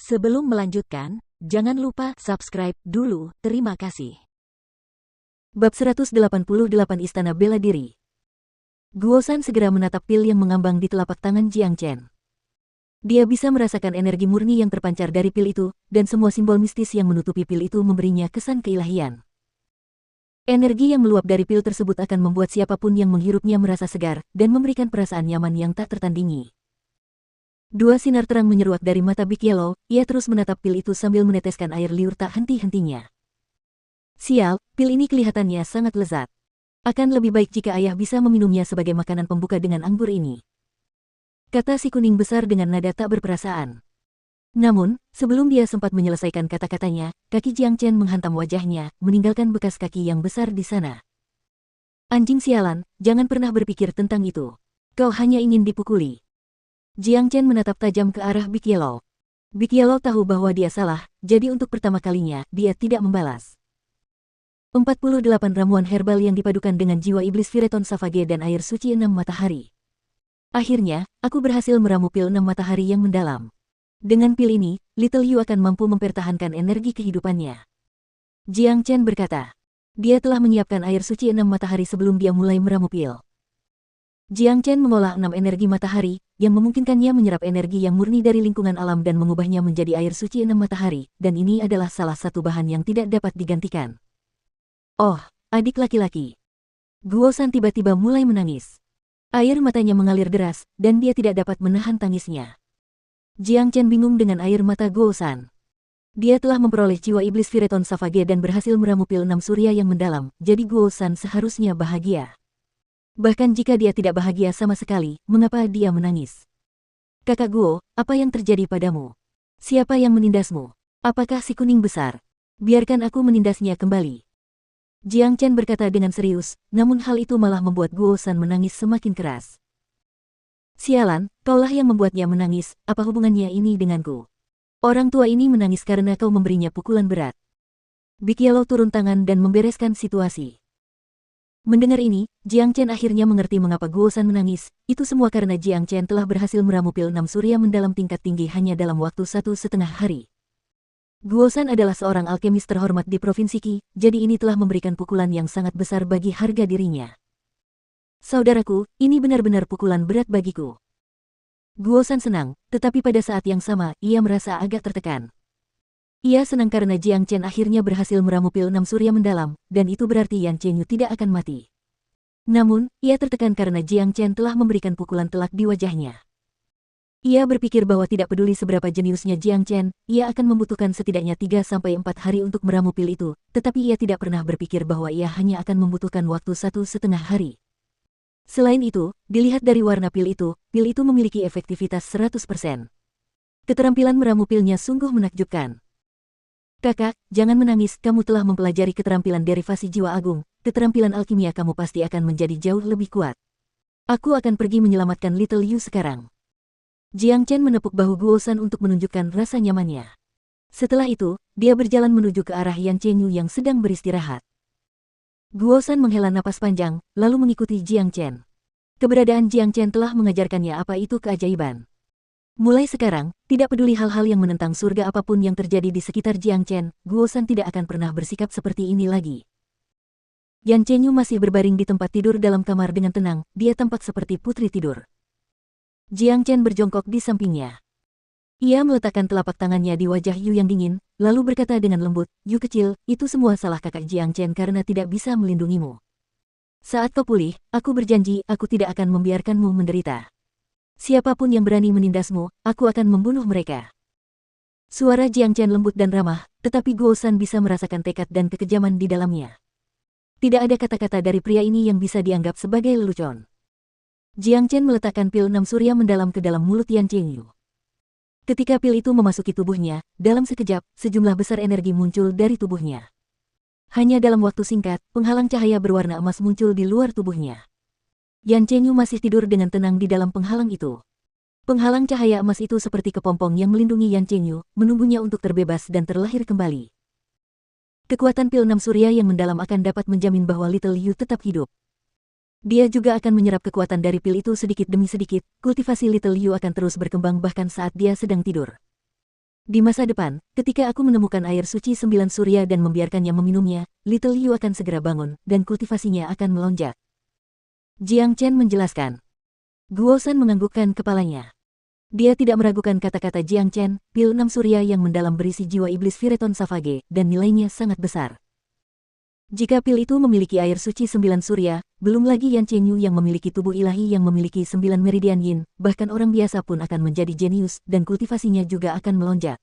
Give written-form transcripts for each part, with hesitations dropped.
Sebelum melanjutkan, jangan lupa subscribe dulu, terima kasih. Bab 188 Istana Bela Diri. Guosan segera menatap pil yang mengambang di telapak tangan Jiang Chen. Dia bisa merasakan energi murni yang terpancar dari pil itu, dan semua simbol mistis yang menutupi pil itu memberinya kesan keilahian. Energi yang meluap dari pil tersebut akan membuat siapapun yang menghirupnya merasa segar, dan memberikan perasaan nyaman yang tak tertandingi. Dua sinar terang menyeruak dari mata Big Yellow, ia terus menatap pil itu sambil meneteskan air liur tak henti-hentinya. Sial, pil ini kelihatannya sangat lezat. Akan lebih baik jika ayah bisa meminumnya sebagai makanan pembuka dengan anggur ini. Kata si kuning besar dengan nada tak berperasaan. Namun, sebelum dia sempat menyelesaikan kata-katanya, kaki Jiang Chen menghantam wajahnya, meninggalkan bekas kaki yang besar di sana. Anjing sialan, jangan pernah berpikir tentang itu. Kau hanya ingin dipukuli. Jiang Chen menatap tajam ke arah Big Yellow. Big Yellow tahu bahwa dia salah, jadi untuk pertama kalinya, dia tidak membalas. 48 ramuan herbal yang dipadukan dengan jiwa iblis Vireton Savage dan air suci 6 matahari. Akhirnya, aku berhasil meramu pil 6 matahari yang mendalam. Dengan pil ini, Little Yu akan mampu mempertahankan energi kehidupannya. Jiang Chen berkata. Dia telah menyiapkan air suci 6 matahari sebelum dia mulai meramu pil. Jiang Chen mengolah 6 energi matahari, yang memungkinkannya menyerap energi yang murni dari lingkungan alam dan mengubahnya menjadi air suci 6 matahari, dan ini adalah salah satu bahan yang tidak dapat digantikan. Oh, adik laki-laki. Guosan tiba-tiba mulai menangis. Air matanya mengalir deras, dan dia tidak dapat menahan tangisnya. Jiang Chen bingung dengan air mata Guosan. Dia telah memperoleh jiwa iblis Vireton Savage dan berhasil meramu pil 6 surya yang mendalam, jadi Guosan seharusnya bahagia. Bahkan jika dia tidak bahagia sama sekali, mengapa dia menangis? Kakak Guo, apa yang terjadi padamu? Siapa yang menindasmu? Apakah si kuning besar? Biarkan aku menindasnya kembali. Jiang Chen berkata dengan serius, namun hal itu malah membuat Guosan menangis semakin keras. Sialan, kaulah yang membuatnya menangis, apa hubungannya ini denganku? Orang tua ini menangis karena kau memberinya pukulan berat. Big Yellow turun tangan dan membereskan situasi. Mendengar ini, Jiang Chen akhirnya mengerti mengapa Guosan menangis, itu semua karena Jiang Chen telah berhasil meramu pil 6 surya mendalam tingkat tinggi hanya dalam waktu 1,5 hari. Guosan adalah seorang alkemis terhormat di Provinsi Qi, jadi ini telah memberikan pukulan yang sangat besar bagi harga dirinya. Saudaraku, ini benar-benar pukulan berat bagiku. Guosan senang, tetapi pada saat yang sama, ia merasa agak tertekan. Ia senang karena Jiang Chen akhirnya berhasil meramu pil 6 surya mendalam, dan itu berarti Yan Chengyu tidak akan mati. Namun, ia tertekan karena Jiang Chen telah memberikan pukulan telak di wajahnya. Ia berpikir bahwa tidak peduli seberapa jeniusnya Jiang Chen, ia akan membutuhkan setidaknya 3-4 hari untuk meramu pil itu, tetapi ia tidak pernah berpikir bahwa ia hanya akan membutuhkan waktu 1,5 hari. Selain itu, dilihat dari warna pil itu memiliki efektivitas 100%. Keterampilan meramu pilnya sungguh menakjubkan. Kakak, jangan menangis, kamu telah mempelajari keterampilan derivasi jiwa agung, keterampilan alkimia kamu pasti akan menjadi jauh lebih kuat. Aku akan pergi menyelamatkan Little Yu sekarang. Jiang Chen menepuk bahu Guosan untuk menunjukkan rasa nyamannya. Setelah itu, dia berjalan menuju ke arah Yan Chengyu yang sedang beristirahat. Guosan menghela napas panjang, lalu mengikuti Jiang Chen. Keberadaan Jiang Chen telah mengajarkannya apa itu keajaiban. Mulai sekarang, tidak peduli hal-hal yang menentang surga apapun yang terjadi di sekitar Jiang Chen, Guosan tidak akan pernah bersikap seperti ini lagi. Yan Chengyu masih berbaring di tempat tidur dalam kamar dengan tenang, dia tampak seperti putri tidur. Jiang Chen berjongkok di sampingnya. Ia meletakkan telapak tangannya di wajah Yu yang dingin, lalu berkata dengan lembut, Yu kecil, itu semua salah kakak Jiang Chen karena tidak bisa melindungimu. Saat kau pulih, aku berjanji aku tidak akan membiarkanmu menderita. Siapapun yang berani menindasmu, aku akan membunuh mereka. Suara Jiang Chen lembut dan ramah, tetapi Guosan bisa merasakan tekad dan kekejaman di dalamnya. Tidak ada kata-kata dari pria ini yang bisa dianggap sebagai lelucon. Jiang Chen meletakkan pil 6 surya mendalam ke dalam mulut Yan Chengyu. Ketika pil itu memasuki tubuhnya, dalam sekejap, sejumlah besar energi muncul dari tubuhnya. Hanya dalam waktu singkat, penghalang cahaya berwarna emas muncul di luar tubuhnya. Yan Chengyu masih tidur dengan tenang di dalam penghalang itu. Penghalang cahaya emas itu seperti kepompong yang melindungi Yan Chengyu, menunggunya untuk terbebas dan terlahir kembali. Kekuatan pil 6 surya yang mendalam akan dapat menjamin bahwa Little Yu tetap hidup. Dia juga akan menyerap kekuatan dari pil itu sedikit demi sedikit, kultivasi Little Yu akan terus berkembang bahkan saat dia sedang tidur. Di masa depan, ketika aku menemukan air suci 9 surya dan membiarkannya meminumnya, Little Yu akan segera bangun, dan kultivasinya akan melonjak. Jiang Chen menjelaskan. Guo San menganggukkan kepalanya. Dia tidak meragukan kata-kata Jiang Chen, pil 6 surya yang mendalam berisi jiwa iblis Vireton Savage, dan nilainya sangat besar. Jika pil itu memiliki air suci 9 surya, belum lagi Yan Chengyu yang memiliki tubuh ilahi yang memiliki 9 meridian yin, bahkan orang biasa pun akan menjadi jenius, dan kultivasinya juga akan melonjak.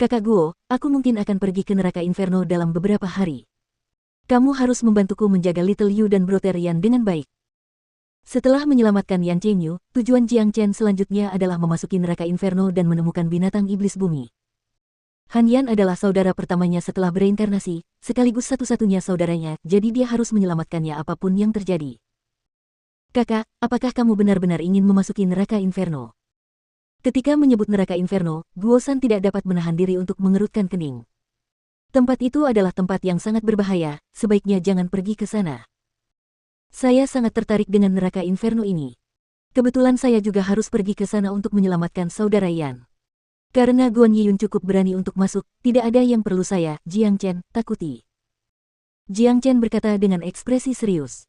Kakak Guo, aku mungkin akan pergi ke neraka inferno dalam beberapa hari. Kamu harus membantuku menjaga Little Yu dan Brother Yan dengan baik. Setelah menyelamatkan Yan Chengyu, tujuan Jiang Chen selanjutnya adalah memasuki neraka inferno dan menemukan binatang iblis bumi. Han Yan adalah saudara pertamanya setelah bereinkarnasi, sekaligus satu-satunya saudaranya, jadi dia harus menyelamatkannya apapun yang terjadi. Kakak, apakah kamu benar-benar ingin memasuki neraka inferno? Ketika menyebut neraka inferno, Guo San tidak dapat menahan diri untuk mengerutkan kening. Tempat itu adalah tempat yang sangat berbahaya, sebaiknya jangan pergi ke sana. Saya sangat tertarik dengan neraka inferno ini. Kebetulan saya juga harus pergi ke sana untuk menyelamatkan saudara Yan. Karena Guan Yiyun cukup berani untuk masuk, tidak ada yang perlu saya, Jiang Chen, takuti. Jiang Chen berkata dengan ekspresi serius.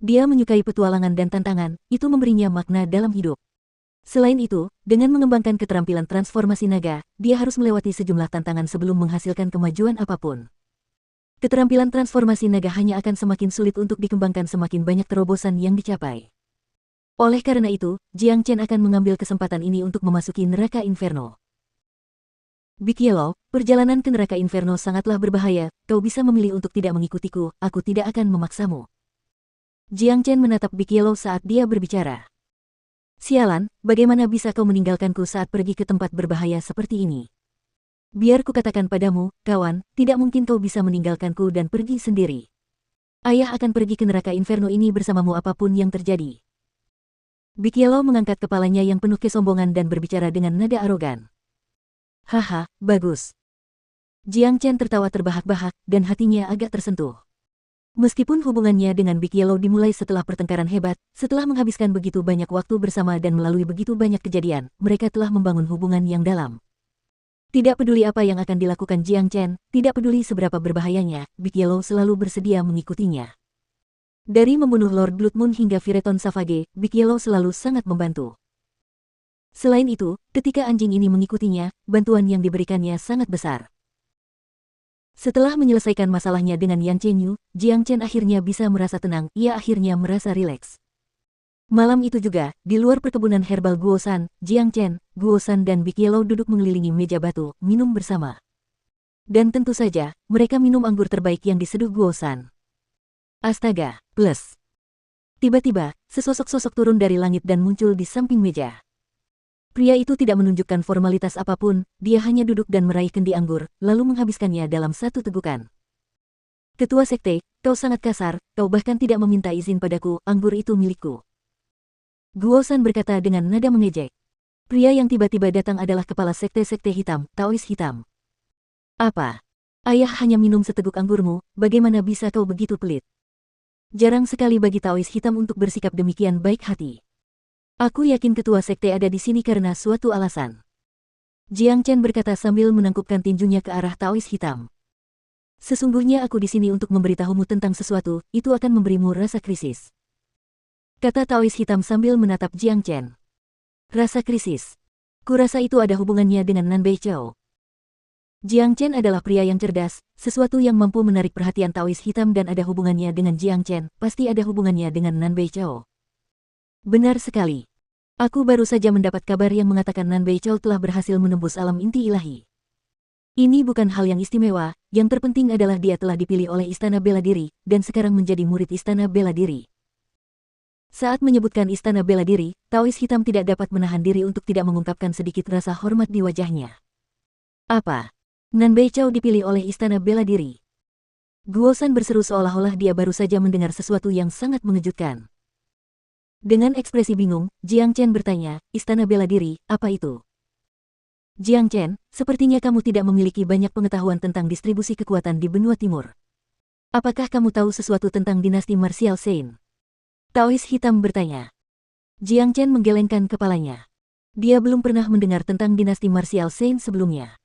Dia menyukai petualangan dan tantangan, itu memberinya makna dalam hidup. Selain itu, dengan mengembangkan keterampilan transformasi naga, dia harus melewati sejumlah tantangan sebelum menghasilkan kemajuan apapun. Keterampilan transformasi naga hanya akan semakin sulit untuk dikembangkan semakin banyak terobosan yang dicapai. Oleh karena itu, Jiang Chen akan mengambil kesempatan ini untuk memasuki neraka inferno. Big Yellow, perjalanan ke neraka inferno sangatlah berbahaya, kau bisa memilih untuk tidak mengikutiku, aku tidak akan memaksamu. Jiang Chen menatap Big Yellow saat dia berbicara. Sialan, bagaimana bisa kau meninggalkanku saat pergi ke tempat berbahaya seperti ini? Biar ku katakan padamu, kawan, tidak mungkin kau bisa meninggalkanku dan pergi sendiri. Ayah akan pergi ke neraka inferno ini bersamamu apapun yang terjadi. Big Yellow mengangkat kepalanya yang penuh kesombongan dan berbicara dengan nada arogan. Haha, bagus. Jiang Chen tertawa terbahak-bahak, dan hatinya agak tersentuh. Meskipun hubungannya dengan Big Yellow dimulai setelah pertengkaran hebat, setelah menghabiskan begitu banyak waktu bersama dan melalui begitu banyak kejadian, mereka telah membangun hubungan yang dalam. Tidak peduli apa yang akan dilakukan Jiang Chen, tidak peduli seberapa berbahayanya, Big Yellow selalu bersedia mengikutinya. Dari membunuh Lord Blood Moon hingga Vireton Savage, Big Yellow selalu sangat membantu. Selain itu, ketika anjing ini mengikutinya, bantuan yang diberikannya sangat besar. Setelah menyelesaikan masalahnya dengan Yan Chengyu, Jiang Chen akhirnya bisa merasa tenang, ia akhirnya merasa rileks. Malam itu juga, di luar perkebunan herbal Guo San, Jiang Chen, Guo San dan Big Yellow duduk mengelilingi meja batu, minum bersama. Dan tentu saja, mereka minum anggur terbaik yang diseduh Guo San. Astaga, plus. Tiba-tiba, sesosok-sosok turun dari langit dan muncul di samping meja. Pria itu tidak menunjukkan formalitas apapun, dia hanya duduk dan meraih kendi anggur, lalu menghabiskannya dalam satu tegukan. Ketua Sekte, kau sangat kasar, kau bahkan tidak meminta izin padaku, anggur itu milikku. Guo San berkata dengan nada mengejek. Pria yang tiba-tiba datang adalah kepala Sekte-Sekte Hitam, Taois Hitam. Apa? Ayah hanya minum seteguk anggurmu, bagaimana bisa kau begitu pelit? Jarang sekali bagi Taois Hitam untuk bersikap demikian baik hati. Aku yakin ketua sekte ada di sini karena suatu alasan. Jiang Chen berkata sambil menangkupkan tinjunya ke arah Taois Hitam. Sesungguhnya aku di sini untuk memberitahumu tentang sesuatu, itu akan memberimu rasa krisis. Kata Taois Hitam sambil menatap Jiang Chen. Rasa krisis. Kurasa itu ada hubungannya dengan Nan Beichou. Jiang Chen adalah pria yang cerdas, sesuatu yang mampu menarik perhatian Taois Hitam dan ada hubungannya dengan Jiang Chen, pasti ada hubungannya dengan Nan Beichou. Benar sekali. Aku baru saja mendapat kabar yang mengatakan Nan Beichou telah berhasil menembus alam inti ilahi. Ini bukan hal yang istimewa, yang terpenting adalah dia telah dipilih oleh Istana Bela Diri, dan sekarang menjadi murid Istana Bela Diri. Saat menyebutkan Istana Bela Diri, Taois Hitam tidak dapat menahan diri untuk tidak mengungkapkan sedikit rasa hormat di wajahnya. Apa? Nan Beichou dipilih oleh Istana Bela Diri? Guo San berseru seolah-olah dia baru saja mendengar sesuatu yang sangat mengejutkan. Dengan ekspresi bingung, Jiang Chen bertanya, Istana Bela Diri, apa itu? Jiang Chen, sepertinya kamu tidak memiliki banyak pengetahuan tentang distribusi kekuatan di benua timur. Apakah kamu tahu sesuatu tentang dinasti Martial Saint? Taois Hitam bertanya. Jiang Chen menggelengkan kepalanya. Dia belum pernah mendengar tentang dinasti marsial Shen sebelumnya.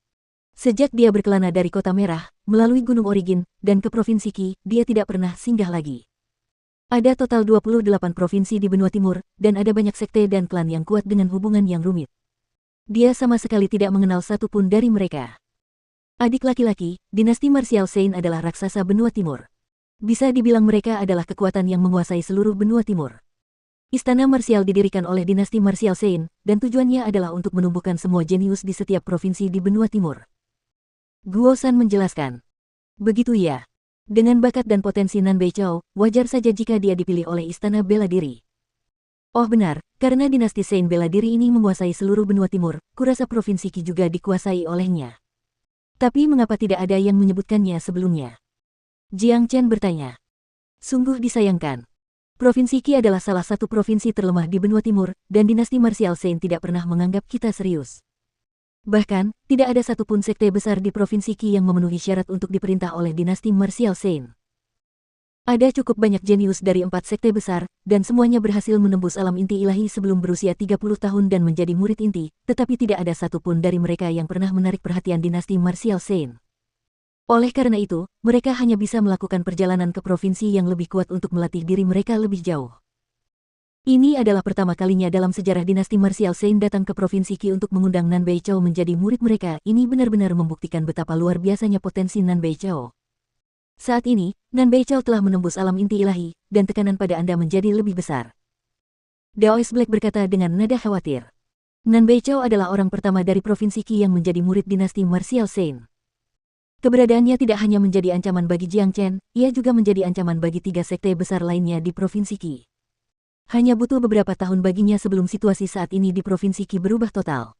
Sejak dia berkelana dari Kota Merah, melalui Gunung Origin, dan ke Provinsi Qi, dia tidak pernah singgah lagi. Ada total 28 provinsi di benua timur, dan ada banyak sekte dan klan yang kuat dengan hubungan yang rumit. Dia sama sekali tidak mengenal satu pun dari mereka. Adik laki-laki, dinasti marsial Shen adalah raksasa benua timur. Bisa dibilang mereka adalah kekuatan yang menguasai seluruh benua timur. Istana marsial didirikan oleh dinasti marsial Shen, dan tujuannya adalah untuk menumbuhkan semua jenius di setiap provinsi di benua timur. Guo San menjelaskan. Begitu ya. Dengan bakat dan potensi Nan Beichao, wajar saja jika dia dipilih oleh Istana Bela Diri. Oh benar, karena dinasti Shen bela diri ini menguasai seluruh benua timur, kurasa provinsi Qi juga dikuasai olehnya. Tapi mengapa tidak ada yang menyebutkannya sebelumnya? Jiang Chen bertanya. Sungguh disayangkan. Provinsi Qi adalah salah satu provinsi terlemah di benua timur, dan dinasti marsial Shen tidak pernah menganggap kita serius. Bahkan, tidak ada satupun sekte besar di Provinsi Qi yang memenuhi syarat untuk diperintah oleh dinasti marsial Shen. Ada cukup banyak jenius dari 4 sekte besar, dan semuanya berhasil menembus alam inti ilahi sebelum berusia 30 tahun dan menjadi murid inti, tetapi tidak ada satupun dari mereka yang pernah menarik perhatian dinasti marsial Shen. Oleh karena itu, mereka hanya bisa melakukan perjalanan ke provinsi yang lebih kuat untuk melatih diri mereka lebih jauh. Ini adalah pertama kalinya dalam sejarah dinasti marsial Shen datang ke Provinsi Qi untuk mengundang Nan Beichao menjadi murid mereka. Ini benar-benar membuktikan betapa luar biasanya potensi Nan Beichao. Saat ini, Nan Beichao telah menembus alam inti ilahi, dan tekanan pada Anda menjadi lebih besar. Daoist Black berkata dengan nada khawatir. Nan Beichao adalah orang pertama dari Provinsi Qi yang menjadi murid dinasti marsial Shen. Keberadaannya tidak hanya menjadi ancaman bagi Jiang Chen, ia juga menjadi ancaman bagi 3 sekte besar lainnya di Provinsi Qi. Hanya butuh beberapa tahun baginya sebelum situasi saat ini di Provinsi Qi berubah total.